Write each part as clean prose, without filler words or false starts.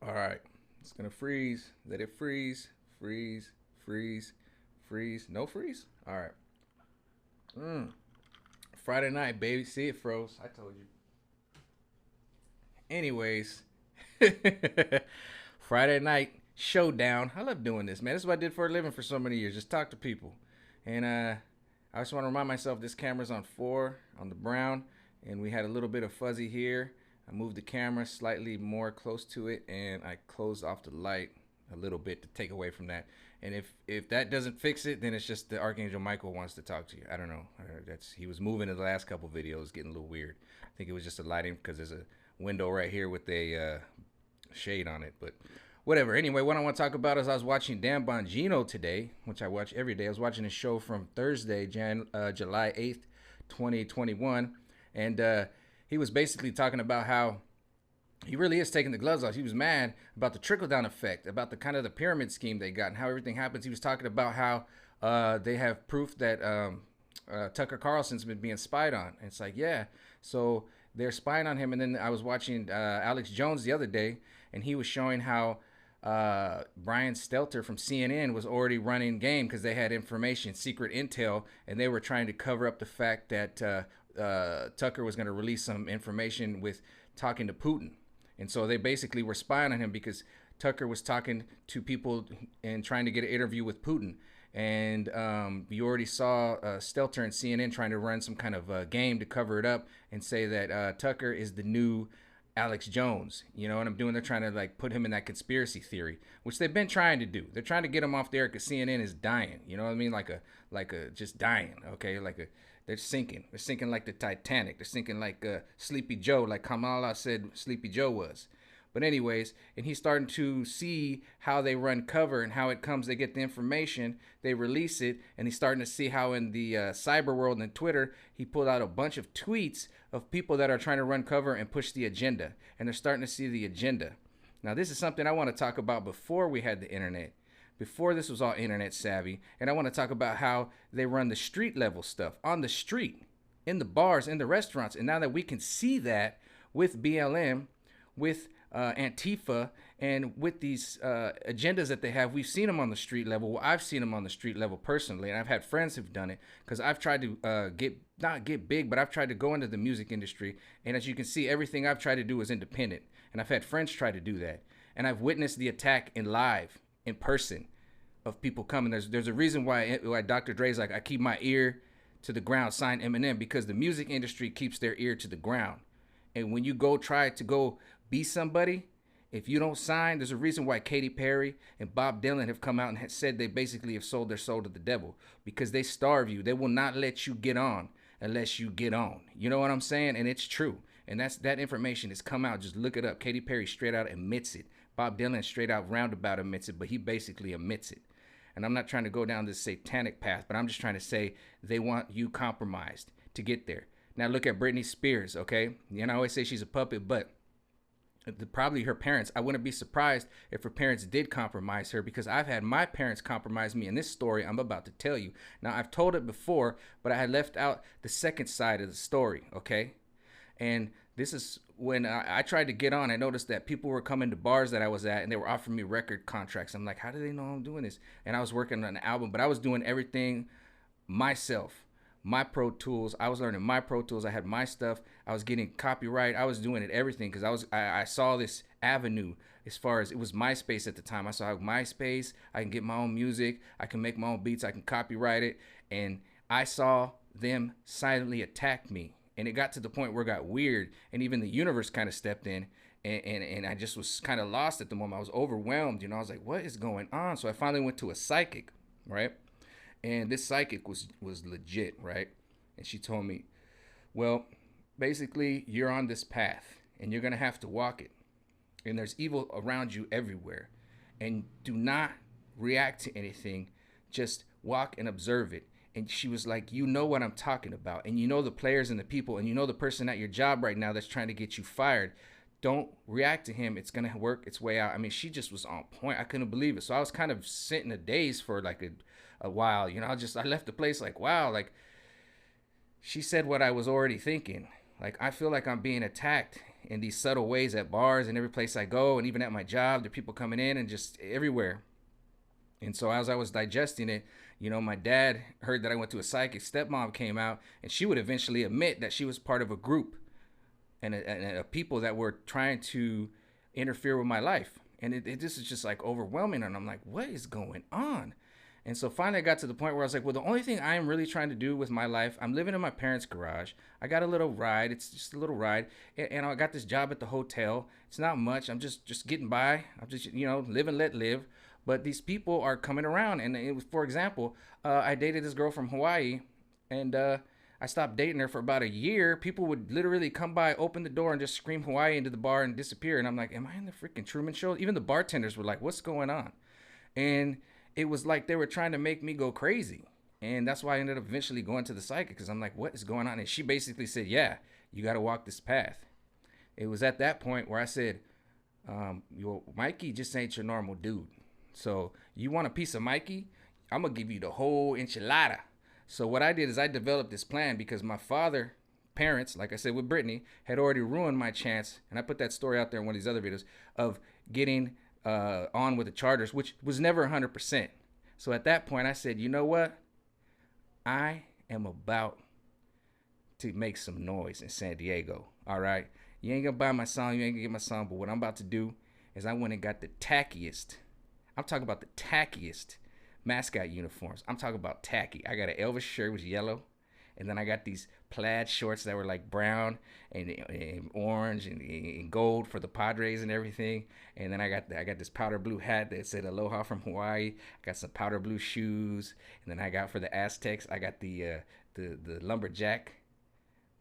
All right. It's going to freeze. Let it freeze. Freeze. Freeze. Freeze. No freeze? All right. Mm. Friday night, baby. See, it froze. I told you. Anyways, Friday night showdown. I love doing this, man. This is what I did for a living for so many years. Just talk to people. And I just want to remind myself this camera's on 4 on the brown. And we had a little bit of fuzzy here. I moved the camera slightly more close to it, and I closed off the light a little bit to take away from that. And if that doesn't fix it, then it's just the Archangel Michael wants to talk to you. I don't know. That's he was moving in the last couple videos, getting a little weird. I think it was just a lighting because there's a window right here with a shade on it. But whatever. Anyway, what I want to talk about is I was watching Dan Bongino today, which I watch every day. I was watching a show from Thursday, July 8th, 2021, and he was basically talking about how he really is taking the gloves off. He was mad about the trickle down effect, about the kind of the pyramid scheme they got and how everything happens. He was talking about how they have proof that Tucker Carlson's been being spied on. And it's like, yeah, so they're spying on him. And then I was watching Alex Jones the other day, and he was showing how Brian Stelter from CNN was already running game because they had information, secret intel, and they were trying to cover up the fact that Tucker was going to release some information with talking to Putin. And so they basically were spying on him because Tucker was talking to people and trying to get an interview with Putin. And you already saw Stelter and CNN trying to run some kind of game to cover it up and say that Tucker is the new Alex Jones. You know what I'm doing? They're trying to like put him in that conspiracy theory, which they've been trying to do. They're trying to get him off there because CNN is dying. You know what I mean? Like a just dying. Okay, they're sinking. They're sinking like the Titanic. They're sinking like Sleepy Joe, like Kamala said Sleepy Joe was. But anyways, and he's starting to see how they run cover and how it comes. They get the information, they release it, and he's starting to see how in the cyber world and Twitter, he pulled out a bunch of tweets of people that are trying to run cover and push the agenda. And they're starting to see the agenda. Now, this is something I want to talk about before we had the internet, before this was all internet savvy. And I want to talk about how they run the street level stuff on the street, in the bars, in the restaurants. And now that we can see that with BLM, with Antifa, and with these agendas that they have, we've seen them on the street level. Well, I've seen them on the street level personally, and I've had friends who've done it because I've tried to not get big, but I've tried to go into the music industry. And as you can see, everything I've tried to do is independent. And I've had friends try to do that. And I've witnessed the attack in live, in person, of people coming. There's a reason why Dr. Dre's like, I keep my ear to the ground, sign Eminem, because the music industry keeps their ear to the ground. And when you go try to go be somebody, if you don't sign, there's a reason why Katy Perry and Bob Dylan have come out and said they basically have sold their soul to the devil, because they starve you. They will not let you get on unless you get on. You know what I'm saying? And it's true. And that information has come out. Just look it up. Katy Perry straight out admits it. Bob Dylan straight out roundabout admits it, but he basically admits it. And I'm not trying to go down this satanic path, but I'm just trying to say they want you compromised to get there. Now look at Britney Spears, okay? You know, I always say she's a puppet, but probably her parents, I wouldn't be surprised if her parents did compromise her, because I've had my parents compromise me in this story I'm about to tell you. Now, I've told it before, but I had left out the second side of the story, okay? And this is when I tried to get on. I noticed that people were coming to bars that I was at, and they were offering me record contracts. I'm like, how do they know I'm doing this? And I was working on an album, but I was doing everything myself. My Pro Tools. I was learning my Pro Tools. I had my stuff. I was getting copyright. I was doing it everything because I saw this avenue as far as it was MySpace at the time. I saw MySpace. I can get my own music. I can make my own beats. I can copyright it. And I saw them silently attack me. And it got to the point where it got weird. And even the universe kind of stepped in. And I just was kind of lost at the moment. I was overwhelmed. You know, I was like, what is going on? So I finally went to a psychic, right? And this psychic was legit, right? And she told me, well, basically, you're on this path and you're going to have to walk it. And there's evil around you everywhere. And do not react to anything. Just walk and observe it. And she was like, you know what I'm talking about. And you know the players and the people. And you know the person at your job right now that's trying to get you fired. Don't react to him. It's going to work its way out. I mean, she just was on point. I couldn't believe it. So I was kind of sitting a daze for like a while. You know, I left the place like, wow, like she said what I was already thinking. Like, I feel like I'm being attacked in these subtle ways at bars and every place I go, and even at my job, there are people coming in and just everywhere. And so as I was digesting it, my dad heard that I went to a psychic. Stepmom came out, and she would eventually admit that she was part of a group and people that were trying to interfere with my life. And this is just like overwhelming. And I'm like, what is going on? And so finally I got to the point where I was like, well, the only thing I'm really trying to do with my life, I'm living in my parents' garage. I got a little ride. It's just a little ride. And I got this job at the hotel. It's not much. I'm just getting by. I'm just, live and let live. But these people are coming around. And it was, for example, I dated this girl from Hawaii, and I stopped dating her for about a year. People would literally come by, open the door, and just scream Hawaii into the bar and disappear. And I'm like, am I in the freaking Truman Show? Even the bartenders were like, what's going on? And it was like they were trying to make me go crazy. And that's why I ended up eventually going to the psychic, because I'm like, what is going on? And she basically said, yeah, you got to walk this path. It was at that point where I said, Mikey just ain't your normal dude. So you want a piece of Mikey? I'm going to give you the whole enchilada. So what I did is I developed this plan because my parents, like I said with Brittany, had already ruined my chance. And I put that story out there in one of these other videos of getting on with the Chargers, which was never 100%. So at that point I said, you know what? I am about to make some noise in San Diego. All right. You ain't gonna buy my song. You ain't gonna get my song. But what I'm about to do is I went and got the tackiest. I'm talking about the tackiest mascot uniforms. I'm talking about tacky. I got an Elvis shirt, which was yellow, and then I got these plaid shorts that were like brown and orange and gold for the Padres and everything. And then I got this powder blue hat that said Aloha from Hawaii. I got some powder blue shoes, and then I got for the Aztecs, I got the lumberjack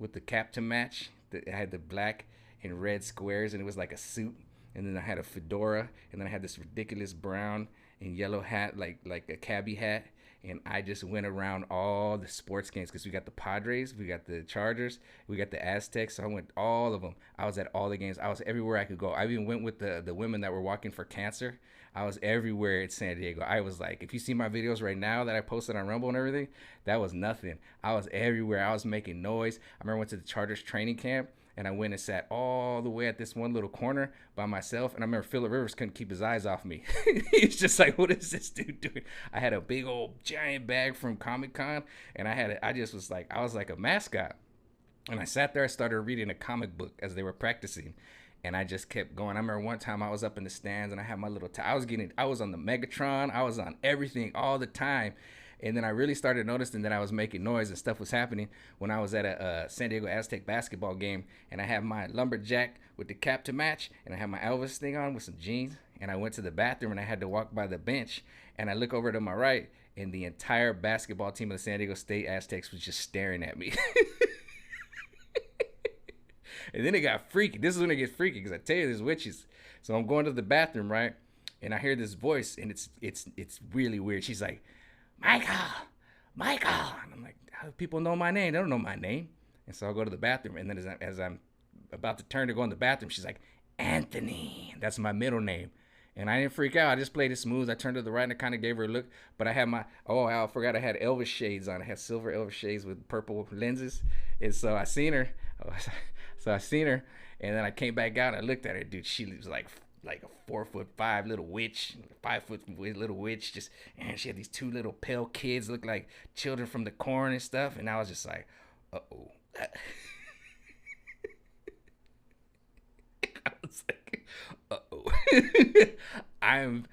with the cap to match. I had the black and red squares, and it was like a suit. And then I had a fedora, and then I had this ridiculous brown and yellow hat, like a cabbie hat. And I just went around all the sports games because we got the Padres, we got the Chargers, we got the Aztecs. So I went all of them. I was at all the games. I was everywhere I could go. I even went with the women that were walking for cancer. I was everywhere in San Diego. I was like, if you see my videos right now that I posted on Rumble and everything, that was nothing. I was everywhere. I was making noise. I remember I went to the Chargers training camp, and I went and sat all the way at this one little corner by myself. And I remember Phillip Rivers couldn't keep his eyes off me. He's just like, what is this dude doing? I had a big old giant bag from Comic-Con, and I was like a mascot. And I sat there, I started reading a comic book as they were practicing. And I just kept going. I remember one time I was up in the stands, and I had my little I was on the Megatron. I was on everything all the time. And then I really started noticing that I was making noise and stuff was happening when I was at a San Diego Aztec basketball game, and I had my lumberjack with the cap to match, and I had my Elvis thing on with some jeans, and I went to the bathroom, and I had to walk by the bench, and I look over to my right, and the entire basketball team of the San Diego State Aztecs was just staring at me. And then it got freaky. This is when it gets freaky, because I tell you, there's witches. So I'm going to the bathroom, right? And I hear this voice, and it's really weird. She's like, Michael. And I'm like, how do people know my name? They don't know my name. And so I go to the bathroom, and then as I'm about to turn to go in the bathroom, she's like, Anthony. That's my middle name. And I didn't freak out. I just played it smooth. I turned to the right, and I kind of gave her a look. But I had I forgot I had Elvis shades on. I had silver Elvis shades with purple lenses. And so I seen her. And then I came back out, and I looked at her. Dude, she was like a 4'5" little witch, 5 foot little witch. And she had these two little pale kids, look like children from the corn and stuff. And I was just like, uh-oh. I was like, uh-oh. I'm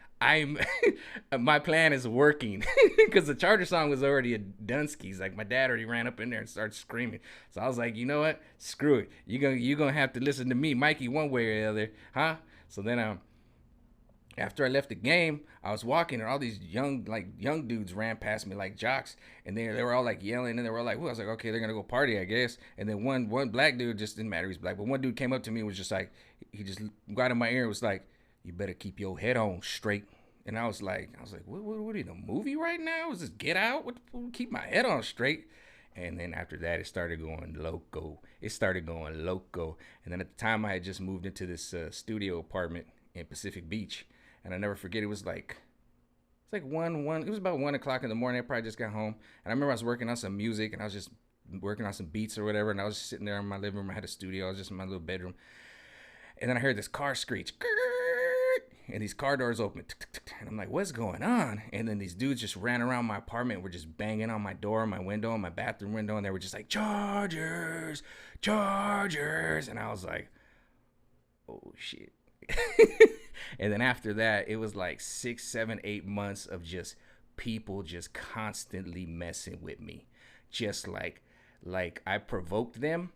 my plan is working, because the Charger song was already a Dunsky's. Like, my dad already ran up in there and started screaming. So I was like, you know what? Screw it. You're gonna have to listen to me, Mikey, one way or the other, huh? So then after I left the game, I was walking, and all these young dudes ran past me like jocks, and they were all like yelling, and they were all like, "Whoa!" I was like, okay, they're gonna go party, I guess. And then one black dude, just didn't matter, he's black, but one dude came up to me and was just like, he just got in my ear and was like, "You better keep your head on straight." And I was like, what in a movie right now? Is this Get Out? Keep my head on straight. And then after that, it started going loco. And then at the time, I had just moved into this studio apartment in Pacific Beach. And I never forget, it was like it was about 1 o'clock in the morning. I probably just got home. And I remember I was working on some music, and I was just working on some beats or whatever. And I was just sitting there in my living room. I had a studio. I was just in my little bedroom. And then I heard this car screech, and these car doors open, and I'm like, what's going on? And then these dudes just ran around my apartment, were just banging on my door, my window, my bathroom window, and they were just like, Chargers, Chargers. And I was like, oh shit. And then after that, it was like 6, 7, 8 months of just people just constantly messing with me. Just like I provoked them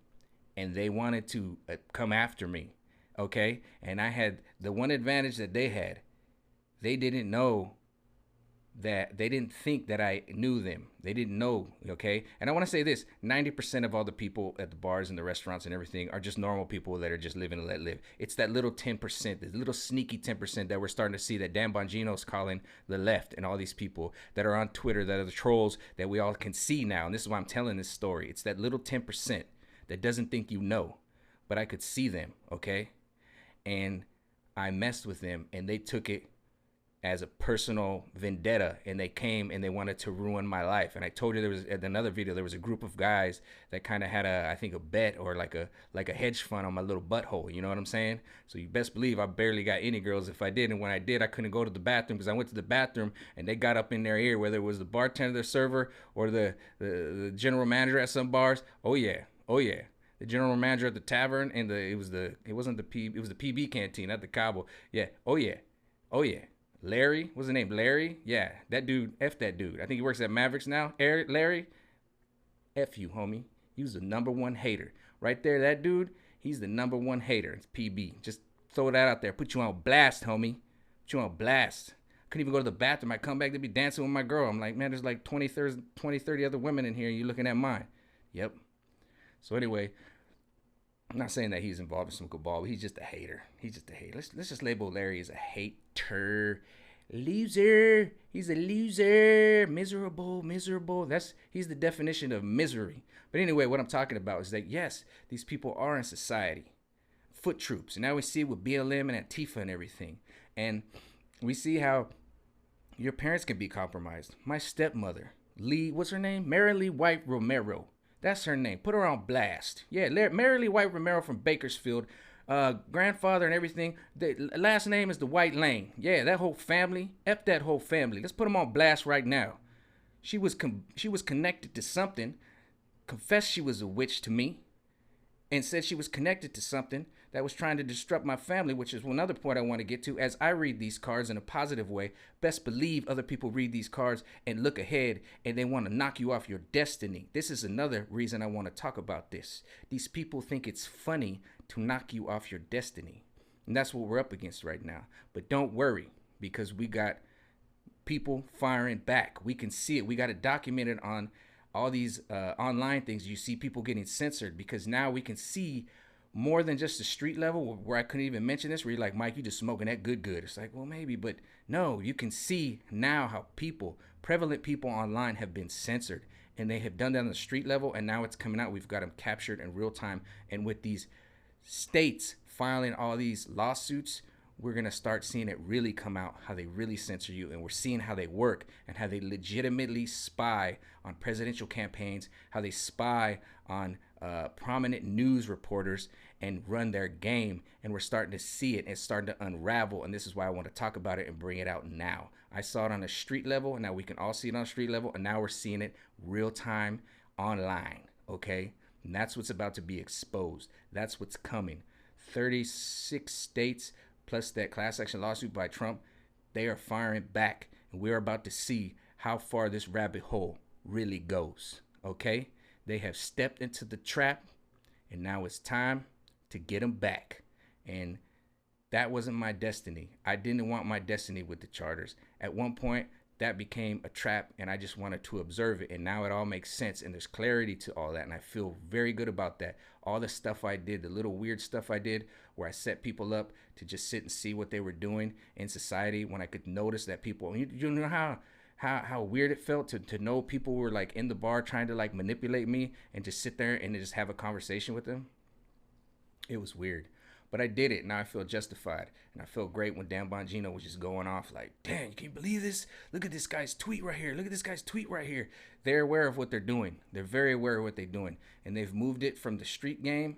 and they wanted to come after me. Okay. And I had the one advantage that they had. They didn't know that, they didn't think that I knew them. They didn't know, okay? And I want to say this, 90% of all the people at the bars and the restaurants and everything are just normal people that are just living to let live. It's that little 10%, the little sneaky 10% that we're starting to see that Dan Bongino's calling the left, and all these people that are on Twitter that are the trolls that we all can see now. And this is why I'm telling this story. It's that little 10% that doesn't think you know, but I could see them, okay? And I messed with them and they took it as a personal vendetta, and they came and they wanted to ruin my life. And I told you, there was in another video, there was a group of guys that kind of had I think a bet or like a hedge fund on my little butthole, you know what I'm saying? So you best believe I barely got any girls if I did. And when I did, I couldn't go to the bathroom because I went to the bathroom and they got up in their ear, whether it was the bartender, the server, or the general manager at some bars. Oh yeah, the general manager at the tavern, and it was the PB canteen at the Cabo. Yeah, oh yeah. Larry, what's his name? Larry? Yeah, that dude, F that dude. I think he works at Mavericks now. Larry, F you, homie. He was the #1 hater. Right there, that dude, he's the #1 hater. It's PB. Just throw that out there. Put you on blast, homie. Put you on blast. Couldn't even go to the bathroom. I come back to be dancing with my girl. I'm like, man, there's like 20, 30 other women in here. You looking at mine. Yep. So anyway, I'm not saying that he's involved in some cabal, but he's just a hater. Let's just label Larry as a hater. Loser. He's a loser. Miserable. He's the definition of misery. But anyway, what I'm talking about is that, yes, these people are in society. Foot troops. And now we see it with BLM and Antifa and everything. And we see how your parents can be compromised. My stepmother, what's her name? Marilee White Romero. That's her name. Put her on blast. Yeah, Marilee White Romero from Bakersfield. Grandfather and everything. The last name is the White Lane. Yeah, that whole family. F that whole family. Let's put them on blast right now. She was connected to something. Confessed she was a witch to me. And said she was connected to something that was trying to disrupt my family, which is another point I want to get to. As I read these cards in a positive way, best believe other people read these cards and look ahead and they want to knock you off your destiny. This is another reason I want to talk about this. These people think it's funny to knock you off your destiny. And that's what we're up against right now. But don't worry, because we got people firing back. We can see it. We got it documented on all these online things. You see people getting censored because now we can see more than just the street level where I couldn't even mention this, where you're like, Mike, you just smoking that good. It's like, well, maybe, but no, you can see now how prevalent people online have been censored, and they have done that on the street level, and now it's coming out. We've got them captured in real time. And with these states filing all these lawsuits, we're going to start seeing it really come out, how they really censor you. And we're seeing how they work and how they legitimately spy on presidential campaigns, how they spy on prominent news reporters and run their game. And we're starting to see it. And it's starting to unravel. And this is why I want to talk about it and bring it out now. I saw it on a street level, and now we can all see it on a street level. And now we're seeing it real time online. Okay. And that's what's about to be exposed. That's what's coming. 36 states plus that class action lawsuit by Trump, they are firing back. And we're about to see how far this rabbit hole really goes. Okay? They have stepped into the trap, and now it's time to get them back. And that wasn't my destiny. I didn't want my destiny with the charters. At one point, that became a trap, and I just wanted to observe it. And now it all makes sense, and there's clarity to all that. And I feel very good about that. All the stuff I did, the little weird stuff I did, where I set people up to just sit and see what they were doing in society, when I could notice that people, you know how weird it felt to know people were like in the bar trying to like manipulate me, and just sit there and just have a conversation with them. It was weird. But I did it. Now I feel justified. And I feel great when Dan Bongino was just going off like, damn, you can't believe this? Look at this guy's tweet right here. Look at this guy's tweet right here. They're aware of what they're doing. They're very aware of what they're doing. And they've moved it from the street game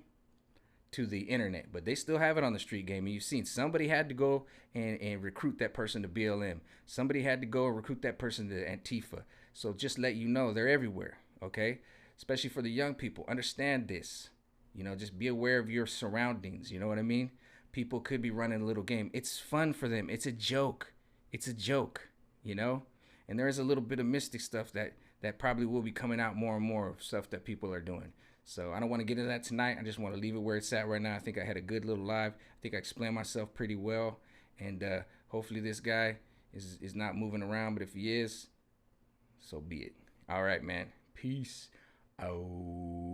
to the internet, but they still have it on the street game. And you've seen somebody had to go and recruit that person to BLM. Somebody had to go and recruit that person to Antifa. So just let you know, they're everywhere, okay? Especially for the young people. Understand this. You know, just be aware of your surroundings. You know what I mean? People could be running a little game. It's fun for them. It's a joke. It's a joke, you know? And there is a little bit of mystic stuff that probably will be coming out more and more of stuff that people are doing. So I don't want to get into that tonight. I just want to leave it where it's at right now. I think I had a good little live. I think I explained myself pretty well. And hopefully this guy is not moving around. But if he is, so be it. All right, man. Peace out.